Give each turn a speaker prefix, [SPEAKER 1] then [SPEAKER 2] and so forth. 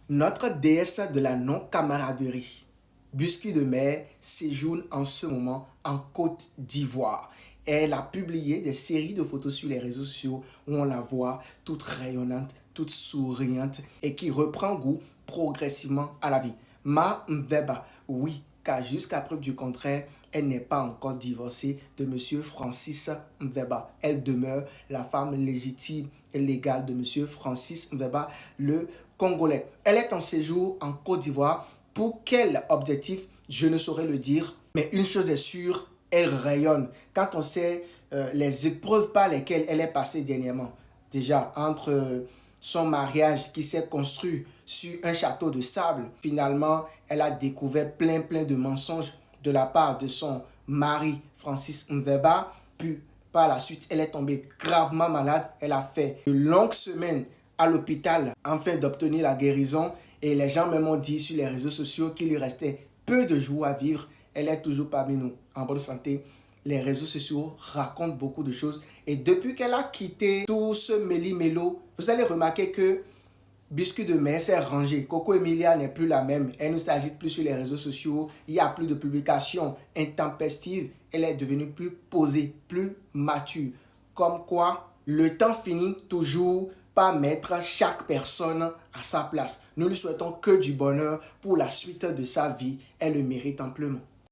[SPEAKER 1] Notre déesse de la non-camaraderie, Busky de Mer, séjourne en ce moment en Côte d'Ivoire. Elle a publié des séries de photos sur les réseaux sociaux où on la voit toute rayonnante, toute souriante et qui reprend goût progressivement à la vie. Ma Mveba, oui, car jusqu'à preuve du contraire, elle n'est pas encore divorcée de M. Francis Mveba. Elle demeure la femme légitime et légale de M. Francis Mveba, le Congolais. Elle est en séjour en Côte d'Ivoire. Pour quel objectif, je ne saurais le dire. Mais une chose est sûre, elle rayonne. Quand on sait les épreuves par lesquelles elle est passée dernièrement. Déjà, entre son mariage qui s'est construit sur un château de sable. Finalement, elle a découvert plein de mensonges de la part de son mari Francis Mveba. Puis, par la suite, elle est tombée gravement malade. Elle a fait de longues semaines à l'hôpital afin d'obtenir la guérison. Et les gens même ont dit sur les réseaux sociaux qu'il lui restait peu de jours à vivre. Elle est toujours parmi nous en bonne santé. Les réseaux sociaux racontent beaucoup de choses. Et depuis qu'elle a quitté tout ce méli-mélo, vous allez remarquer que Biscuit de Mer s'est rangé. Coco Emilia n'est plus la même. Elle ne s'agite plus sur les réseaux sociaux. Il n'y a plus de publications intempestives. Elle est devenue plus posée, plus mature. Comme quoi, le temps finit toujours par mettre chaque personne à sa place. Nous lui souhaitons que du bonheur pour la suite de sa vie. Elle le mérite amplement.